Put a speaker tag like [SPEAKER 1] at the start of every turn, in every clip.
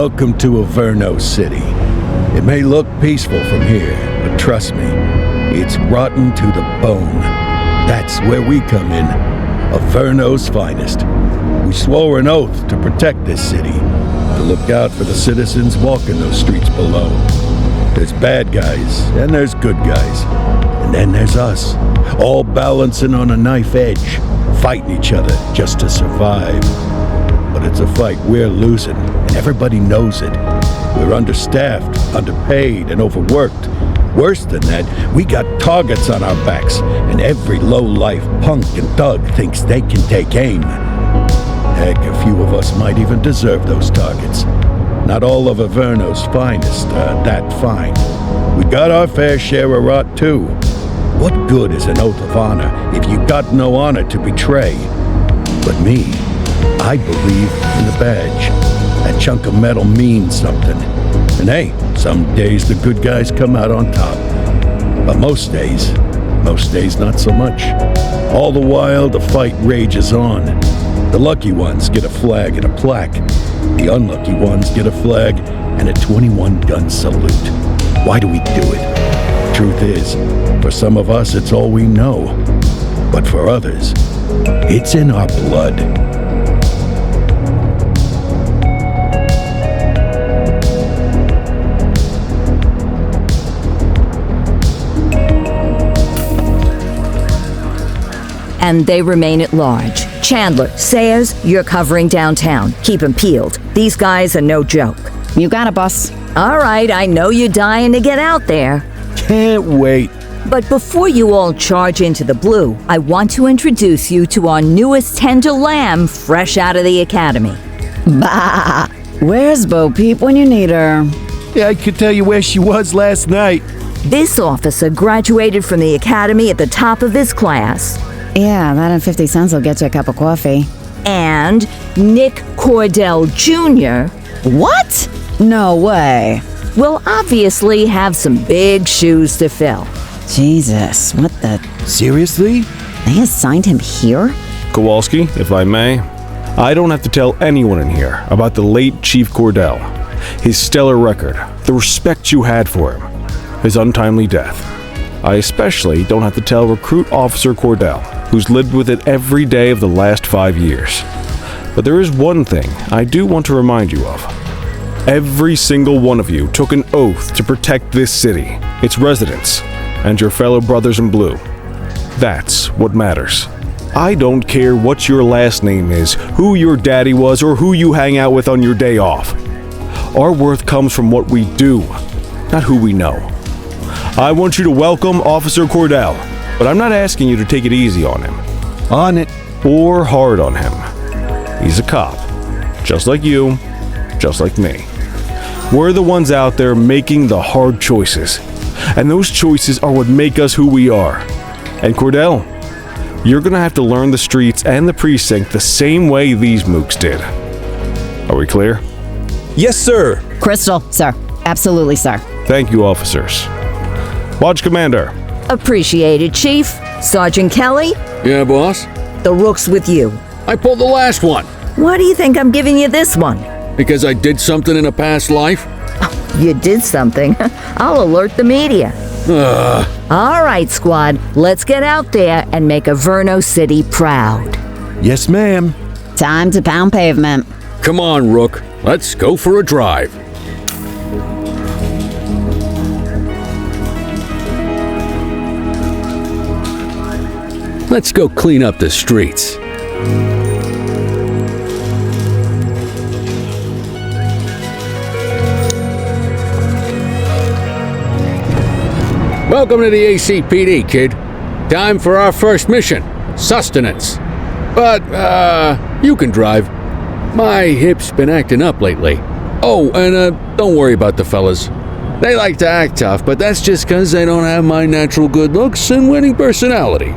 [SPEAKER 1] Welcome to Averno City. It may look peaceful from here, but trust me, it's rotten to the bone. That's where we come in. Averno's finest. We swore an oath to protect this city, to look out for the citizens walking those streets below. There's bad guys, and there's good guys. And then there's us, all balancing on a knife edge, fighting each other just to survive. But it's a fight we're losing, and everybody knows it. We're understaffed, underpaid, and overworked. Worse than that, we got targets on our backs, and every low-life punk and thug thinks they can take aim. Heck, a few of us might even deserve those targets. Not all of Averno's finest are that fine. We got our fair share of rot, too. What good is an oath of honor if you got no honor to betray? But me, I believe in the badge. That chunk of metal means something. And hey, some days the good guys come out on top. But most days not so much. All the while, the fight rages on. The lucky ones get a flag and a plaque. The unlucky ones get a flag and a 21-gun salute. Why do we do it? Truth is, for some of us, it's all we know. But for others, it's in our blood.
[SPEAKER 2] And they remain at large. Chandler, Sayers, you're covering downtown. Keep 'em peeled. These guys are no joke.
[SPEAKER 3] You got it, boss.
[SPEAKER 2] All right, I know you're dying to get out there.
[SPEAKER 1] Can't wait.
[SPEAKER 2] But before you all charge into the blue, I want to introduce you to our newest tender lamb fresh out of the academy.
[SPEAKER 3] Bah! Where's Bo Peep when you need her?
[SPEAKER 1] Yeah, I could tell you where she was last night.
[SPEAKER 2] This officer graduated from the academy at the top of his class.
[SPEAKER 3] Yeah, that and 50 cents will get you a cup of coffee.
[SPEAKER 2] And Nick Cordell Jr.
[SPEAKER 3] What? No way.
[SPEAKER 2] will obviously have some big shoes to fill.
[SPEAKER 3] Jesus, what the...
[SPEAKER 1] Seriously?
[SPEAKER 3] They assigned him here?
[SPEAKER 4] Kowalski, if I may, I don't have to tell anyone in here about the late Chief Cordell, his stellar record, the respect you had for him, his untimely death. I especially don't have to tell Recruit Officer Cordell, who's lived with it every day of the last 5 years. But there is one thing I do want to remind you of. Every single one of you took an oath to protect this city, its residents, and your fellow brothers in blue. That's what matters. I don't care what your last name is, who your daddy was, or who you hang out with on your day off. Our worth comes from what we do, not who we know. I want you to welcome Officer Cordell, but I'm not asking you to take it easy on him.
[SPEAKER 1] On it.
[SPEAKER 4] Or hard on him. He's a cop, just like you, just like me. We're the ones out there making the hard choices, and those choices are what make us who we are. And Cordell, you're gonna have to learn the streets and the precinct the same way these mooks did. Are we clear?
[SPEAKER 5] Yes, sir.
[SPEAKER 3] Crystal, sir. Absolutely, sir.
[SPEAKER 4] Thank you, officers. Watch Commander.
[SPEAKER 2] Appreciated, Chief. Sergeant Kelly,
[SPEAKER 5] Yeah, boss?
[SPEAKER 2] the rook's with you.
[SPEAKER 5] I pulled the last one
[SPEAKER 2] Why do you think I'm giving you this one?
[SPEAKER 5] because I did something in a past life.
[SPEAKER 2] You did something. I'll alert the media. All right, squad, let's get out there and make Averno City proud.
[SPEAKER 1] Yes, ma'am.
[SPEAKER 3] Time to pound pavement.
[SPEAKER 5] Come on, Rook. Let's go for a drive. Let's go clean up the streets. Welcome to the ACPD, kid. Time for our first mission, sustenance. But, you can drive. My hip's been acting up lately. Oh, and, don't worry about the fellas. They like to act tough, but that's just 'cause they don't have my natural good looks and winning personality.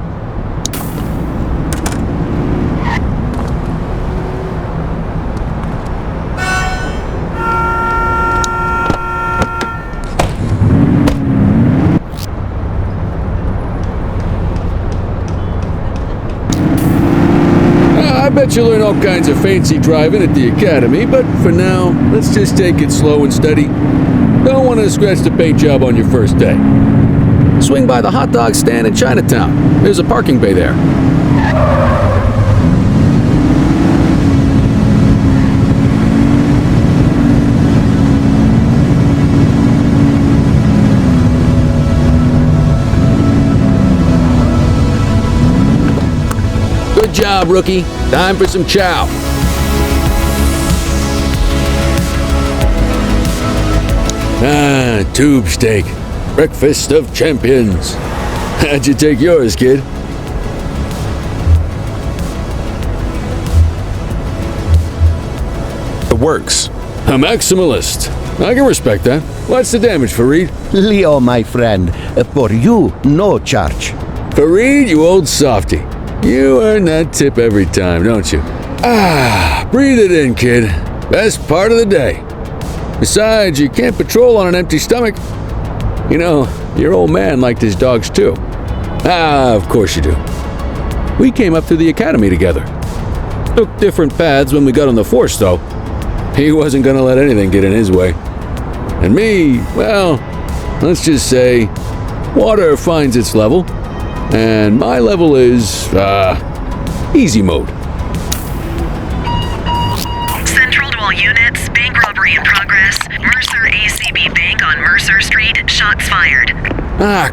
[SPEAKER 5] bet you'll learn all kinds of fancy driving at the academy, but for now, let's just take it slow and steady. Don't want to scratch the paint job on your first day. Swing by the hot dog stand in Chinatown. There's a parking bay there. Good job, rookie. Time for some chow. Tube steak. Breakfast of champions. How'd you take yours, kid?
[SPEAKER 4] It works.
[SPEAKER 5] A maximalist. I can respect that. What's the damage, Fareed?
[SPEAKER 6] Leo, my friend, for you, no charge.
[SPEAKER 5] Fareed, you old softy. You earn that tip every time, don't you? Breathe it in, kid. Best part of the day. Besides, you can't patrol on an empty stomach. You know, your old man liked his dogs too. Of course you do. We came up through the academy together. Took different paths when we got on the force, though. He wasn't gonna let anything get in his way. And me, well, let's just say, water finds its level, and my level is, easy mode.
[SPEAKER 7] Central to all units, bank robbery in progress. Mercer ACB Bank on Mercer Street, shots fired.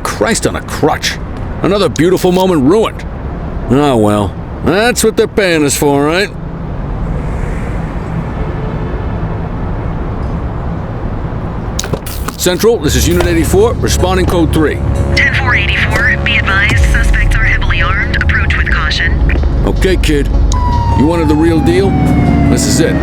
[SPEAKER 5] Christ on a crutch. Another beautiful moment ruined. Oh well, that's what they're paying us for, right? Central, this is Unit 84, responding code 3.
[SPEAKER 7] 10-484, be advised, suspects are heavily armed, approach with caution.
[SPEAKER 5] Okay, kid. You wanted the real deal? This is it.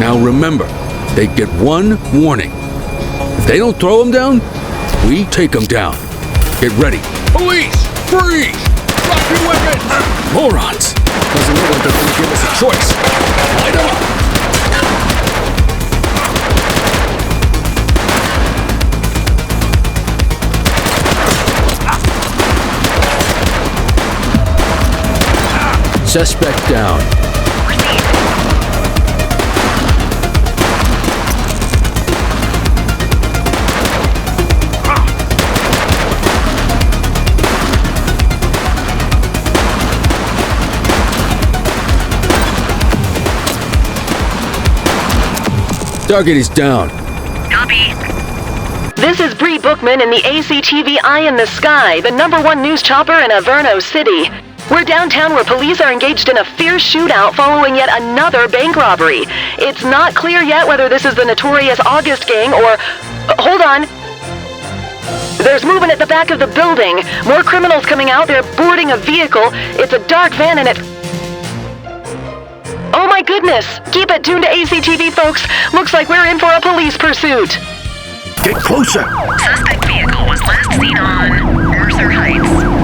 [SPEAKER 5] Now remember, they get one warning. If they don't throw them down, we take them down. Get ready. Police! Freeze! Drop your weapons! Morons! Doesn't look like they're going to give us a choice. Light them up! Suspect down. Target is down.
[SPEAKER 7] Copy.
[SPEAKER 8] This is Bree Bookman in the ACTV Eye in the Sky, the #1 news chopper in Averno City. We're downtown where police are engaged in a fierce shootout following yet another bank robbery. It's not clear yet whether this is the notorious August gang or... hold on. There's movement at the back of the building. More criminals coming out. They're boarding a vehicle. It's a dark van and it... oh my goodness! Keep it tuned to ACTV, folks. Looks like we're in for a police pursuit.
[SPEAKER 6] Get closer!
[SPEAKER 7] Suspect vehicle was last seen on Mercer Heights.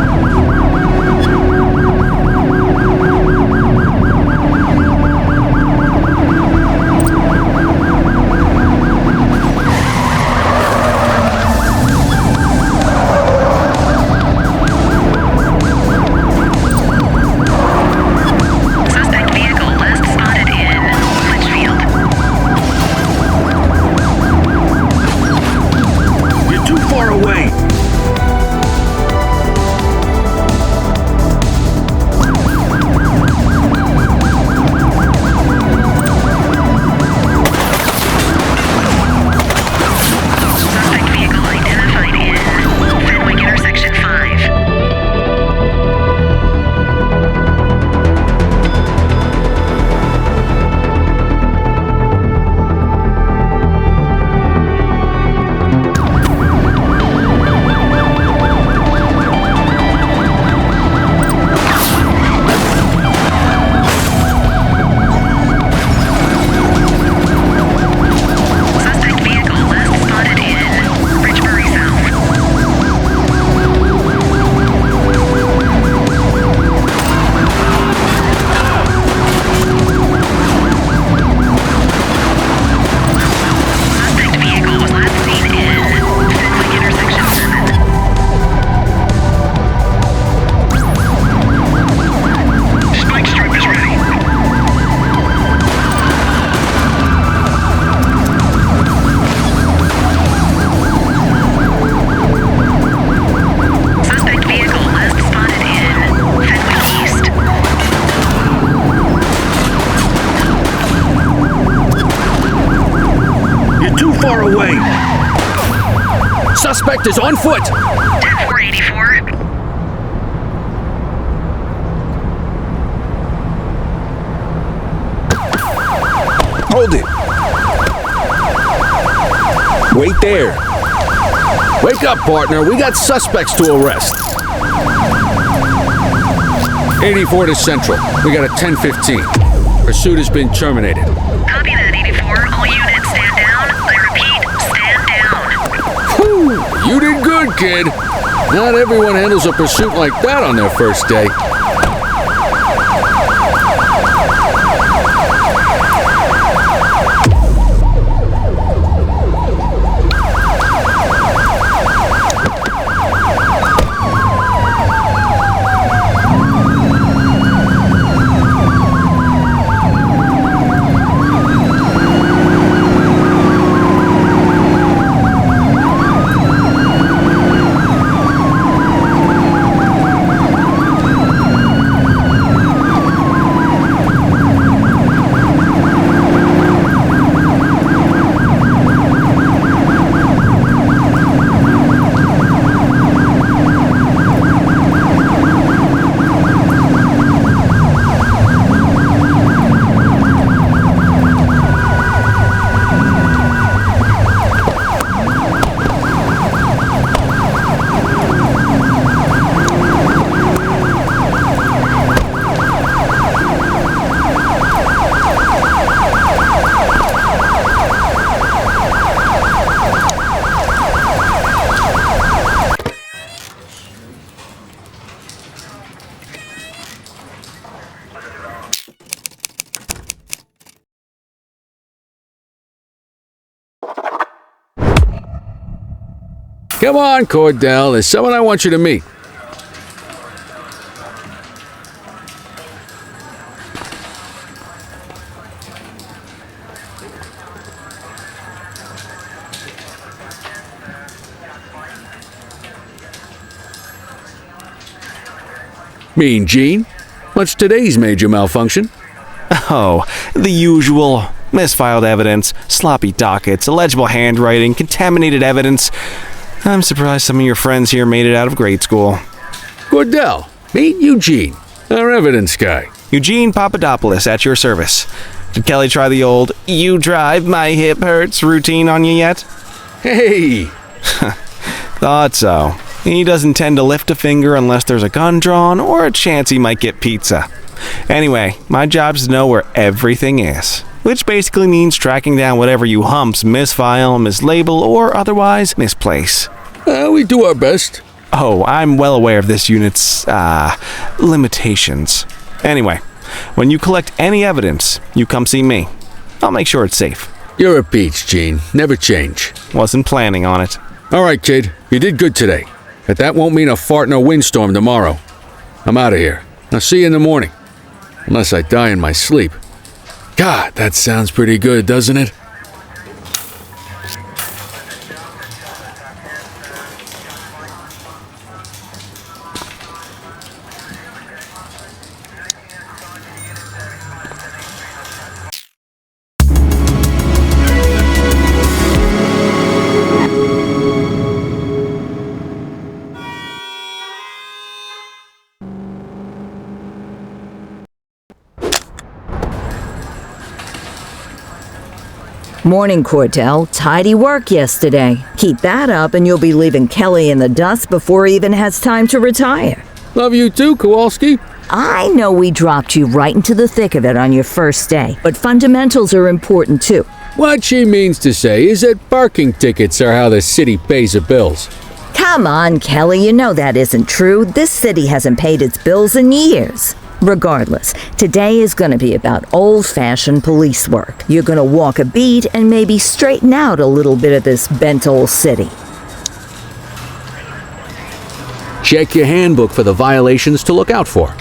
[SPEAKER 5] far away! Suspect is on foot!
[SPEAKER 7] 10-484.
[SPEAKER 4] Hold it! Wait there!
[SPEAKER 5] Wake up, partner. We got suspects to arrest. 84 to Central. We got a 10-15. Pursuit has been terminated.
[SPEAKER 7] Copy that, 84. All units stand down. I repeat, stand down.
[SPEAKER 5] Whew, you did good, kid. Not everyone handles a pursuit like that on their first day. Come on, Cordell. There's someone I want you to meet. Mean Gene? What's today's major malfunction?
[SPEAKER 4] Oh, the usual. Misfiled evidence, sloppy dockets, illegible handwriting, contaminated evidence. I'm surprised some of your friends here made it out of grade school.
[SPEAKER 5] Cordell, meet Eugene, our evidence guy.
[SPEAKER 4] Eugene Papadopoulos at your service. Did Kelly try the old, "you drive, my hip hurts" routine on you yet?
[SPEAKER 5] Hey!
[SPEAKER 4] Thought so. He doesn't tend to lift a finger unless there's a gun drawn or a chance he might get pizza. Anyway, my job's to know where everything is. Which basically means tracking down whatever you humps misfile, mislabel, or otherwise misplace.
[SPEAKER 5] We do our best.
[SPEAKER 4] Oh, I'm well aware of this unit's, limitations. Anyway, when you collect any evidence, you come see me. I'll make sure it's safe.
[SPEAKER 5] You're a peach, Gene. Never change.
[SPEAKER 4] Wasn't planning on it.
[SPEAKER 5] All right, kid. You did good today. But that won't mean a fart in a windstorm tomorrow. I'm out of here. I'll see you in the morning. Unless I die in my sleep. God, that sounds pretty good, doesn't it?
[SPEAKER 2] Morning, Cordell. Tidy work yesterday. Keep that up and you'll be leaving Kelly in the dust before he even has time to retire.
[SPEAKER 5] Love you too, Kowalski.
[SPEAKER 2] I know we dropped you right into the thick of it on your first day, but fundamentals are important too.
[SPEAKER 5] What she means to say is that parking tickets are how the city pays the bills.
[SPEAKER 2] Come on, Kelly, you know that isn't true. This city hasn't paid its bills in years. Regardless, today is going to be about old-fashioned police work. You're going to walk a beat and maybe straighten out a little bit of this bent old city.
[SPEAKER 5] Check your handbook for the violations to look out for.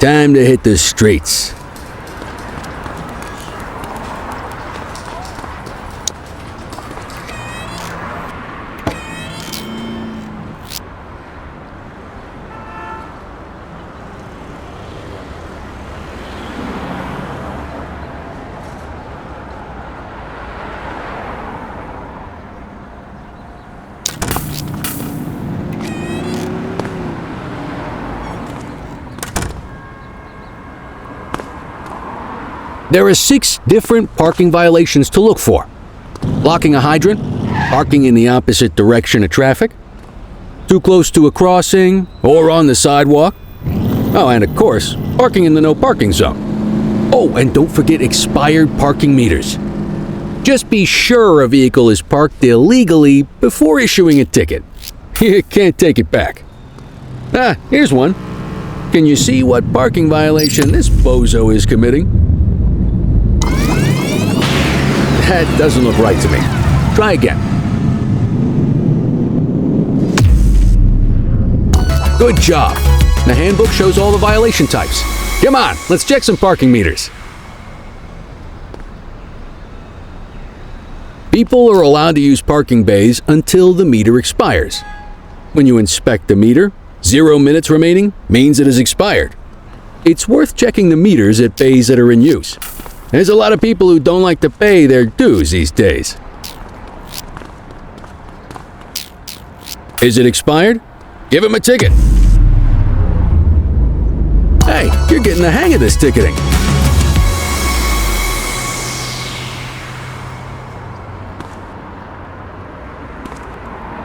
[SPEAKER 5] Time to hit the streets. There are 6 different parking violations to look for. Blocking a hydrant, parking in the opposite direction of traffic, too close to a crossing or on the sidewalk. Oh, and of course, parking in the no parking zone. Oh, and don't forget expired parking meters. Just be sure a vehicle is parked illegally before issuing a ticket. You can't take it back. Here's one. Can you see what parking violation this bozo is committing? That doesn't look right to me. Try again. Good job. The handbook shows all the violation types. Come on, let's check some parking meters. People are allowed to use parking bays until the meter expires. When you inspect the meter, 0 minutes remaining means it has expired. It's worth checking the meters at bays that are in use. There's a lot of people who don't like to pay their dues these days. Is it expired? Give him a ticket. Hey, you're getting the hang of this ticketing.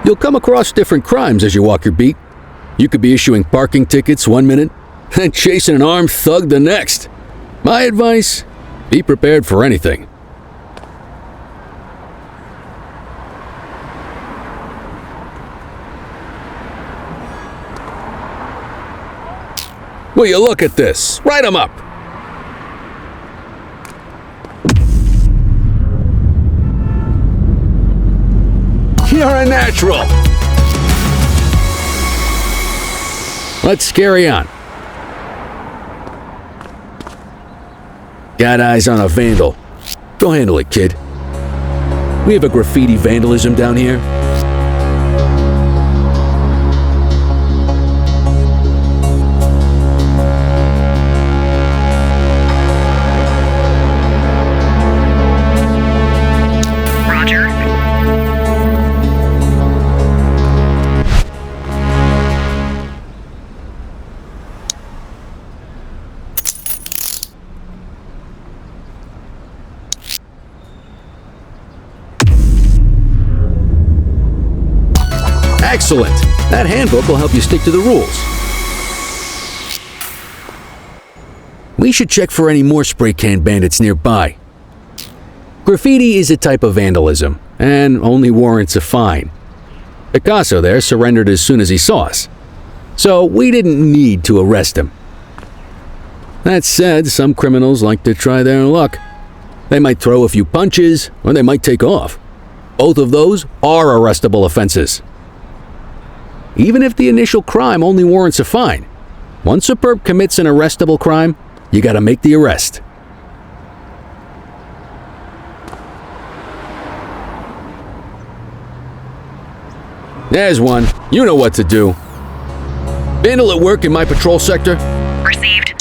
[SPEAKER 5] You'll come across different crimes as you walk your beat. You could be issuing parking tickets 1 minute and chasing an armed thug the next. My advice, be prepared for anything. Will you look at this? Write 'em up. You're a natural. Let's carry on. Got eyes on a vandal. Go handle it, kid. We have a graffiti vandalism down here.
[SPEAKER 7] Roger.
[SPEAKER 5] Excellent. That handbook will help you stick to the rules. We should check for any more spray can bandits nearby. Graffiti is a type of vandalism and only warrants a fine. Picasso there surrendered as soon as he saw us, so we didn't need to arrest him. That said, some criminals like to try their luck. They might throw a few punches or they might take off. Both of those are arrestable offenses. Even if the initial crime only warrants a fine, once a perp commits an arrestable crime, you gotta make the arrest. There's one. You know what to do. Vandal at work in my patrol sector.
[SPEAKER 7] Received.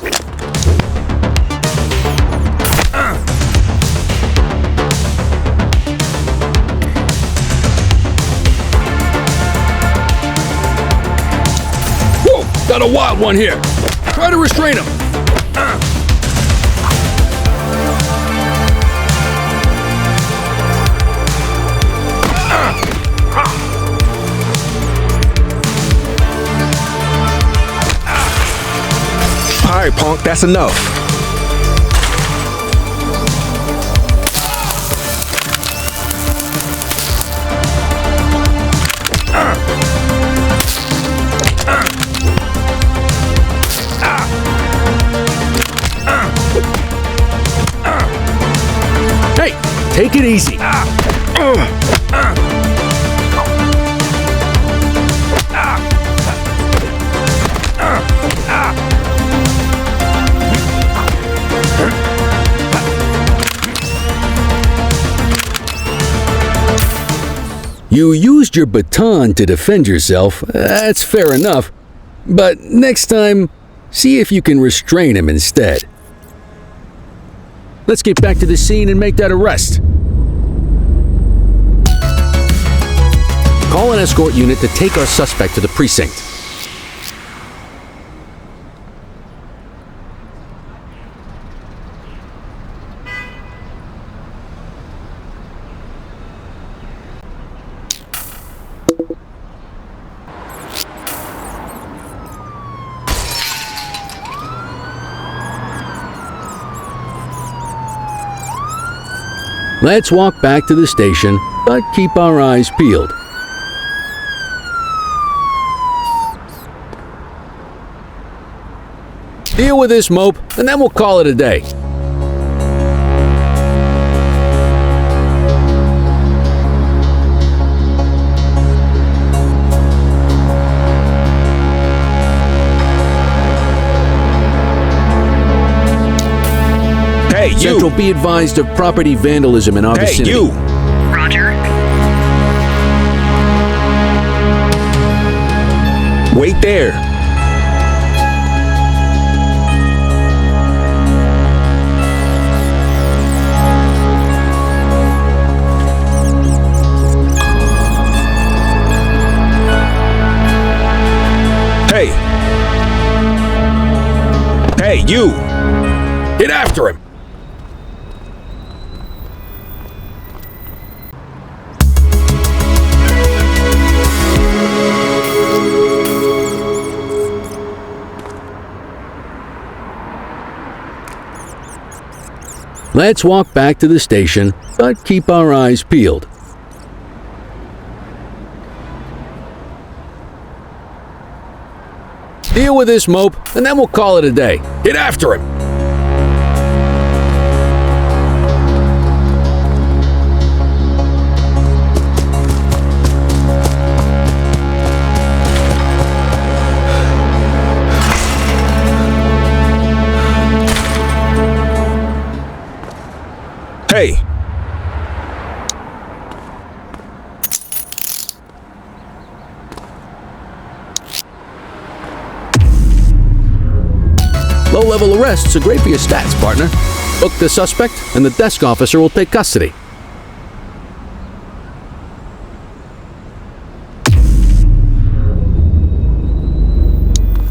[SPEAKER 5] Whoa! Got a wild one here. Try to restrain him.
[SPEAKER 9] All right, punk, that's enough.
[SPEAKER 5] Hey, take it easy. You used your baton to defend yourself, that's fair enough. But next time, see if you can restrain him instead. Let's get back to the scene and make that arrest. Call an escort unit to take our suspect to the precinct. Let's walk back to the station, but keep our eyes peeled. Deal with this mope, and then we'll call it a day.
[SPEAKER 9] Hey, you!
[SPEAKER 5] Central, be advised of property vandalism in our vicinity.
[SPEAKER 9] Hey, you!
[SPEAKER 7] Roger.
[SPEAKER 9] Wait there. Hey! Hey, you!
[SPEAKER 5] Get after him! Let's walk back to the station, but keep our eyes peeled. Deal with this mope, and then we'll call it a day. Get after him!
[SPEAKER 9] Hey!
[SPEAKER 5] Low-level arrests are great for your stats, partner. Book the suspect, and the desk officer will take custody.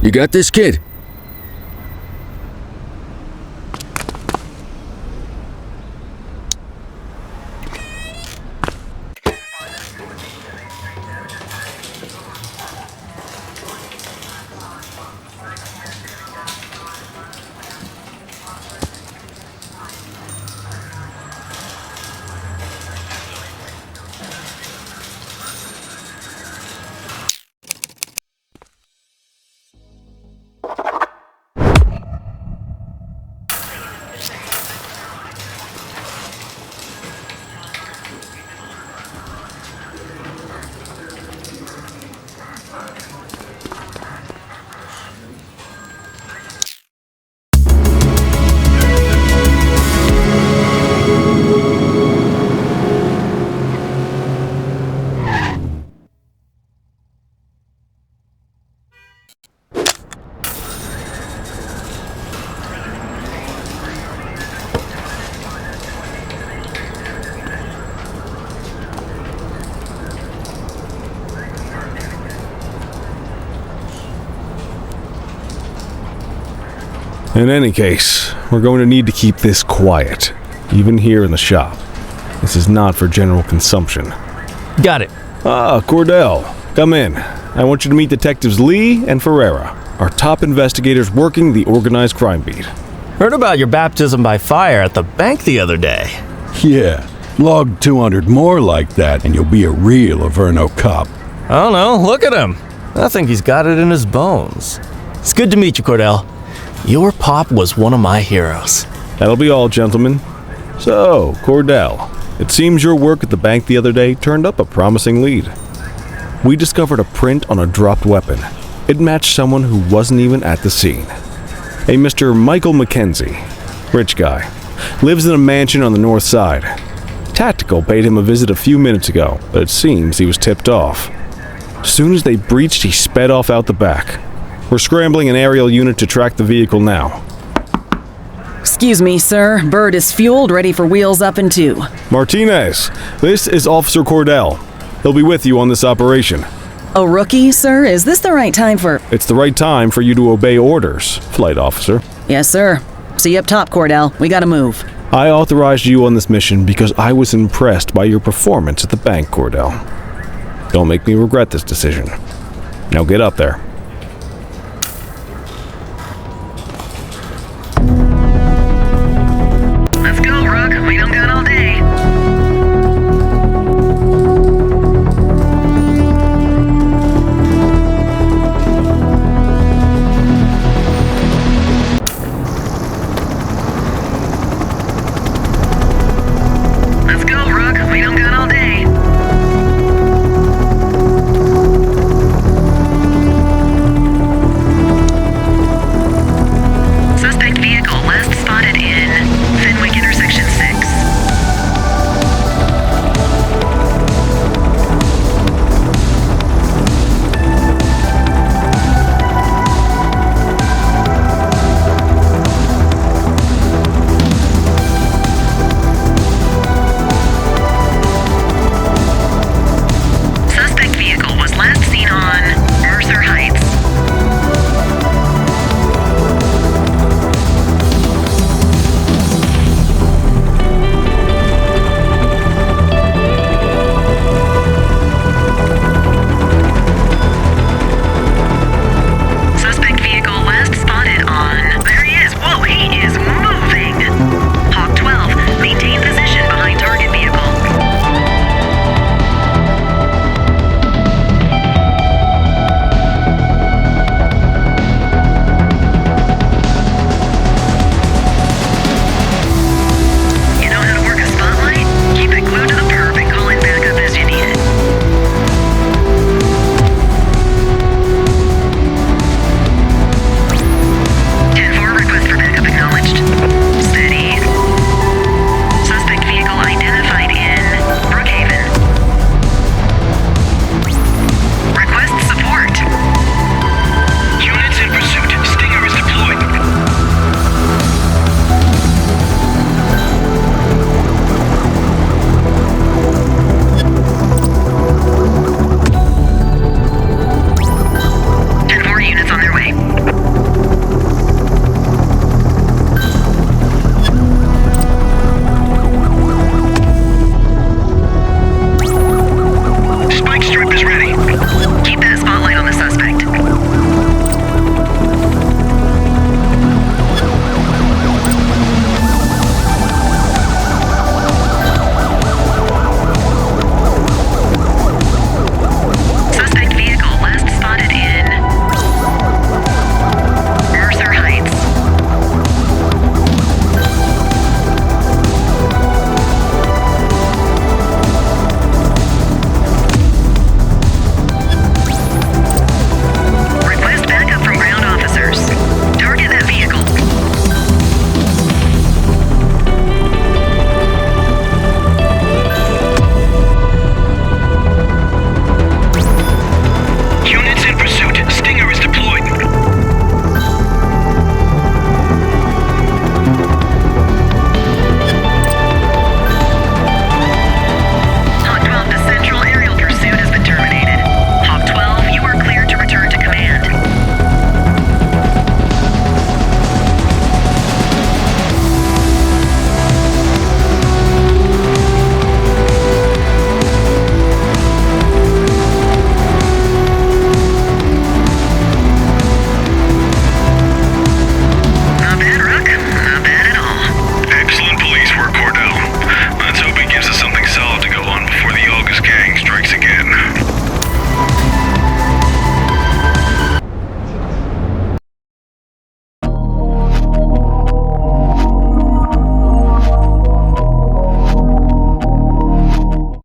[SPEAKER 5] You got this, kid?
[SPEAKER 4] In any case, we're going to need to keep this quiet, even here in the shop. This is not for general consumption.
[SPEAKER 10] Got it.
[SPEAKER 4] Ah, Cordell, come in. I want you to meet Detectives Lee and Ferreira, our top investigators working the organized crime beat.
[SPEAKER 10] Heard about your baptism by fire at the bank the other day.
[SPEAKER 1] Yeah, log 200 more like that and you'll be a real Averno cop.
[SPEAKER 10] I don't know, look at him. I think he's got it in his bones. It's good to meet you, Cordell. Your pop was one of my heroes.
[SPEAKER 4] That'll be all, gentlemen. So, Cordell, it seems your work at the bank the other day turned up a promising lead. We discovered a print on a dropped weapon. It matched someone who wasn't even at the scene. A Mr. Michael Mackenzie, rich guy, lives in a mansion on the north side. Tactical paid him a visit a few minutes ago, but it seems he was tipped off. As soon as they breached, he sped off out the back. We're scrambling an aerial unit to track the vehicle now.
[SPEAKER 3] Excuse me, sir. Bird is fueled, ready for wheels up in 2.
[SPEAKER 4] Martinez, this is Officer Cordell. He'll be with you on this operation.
[SPEAKER 3] A rookie, sir? Is this the right time for...
[SPEAKER 4] It's the right time for you to obey orders, flight officer.
[SPEAKER 3] Yes, sir. See you up top, Cordell. We gotta move.
[SPEAKER 4] I authorized you on this mission because I was impressed by your performance at the bank, Cordell. Don't make me regret this decision. Now get up there.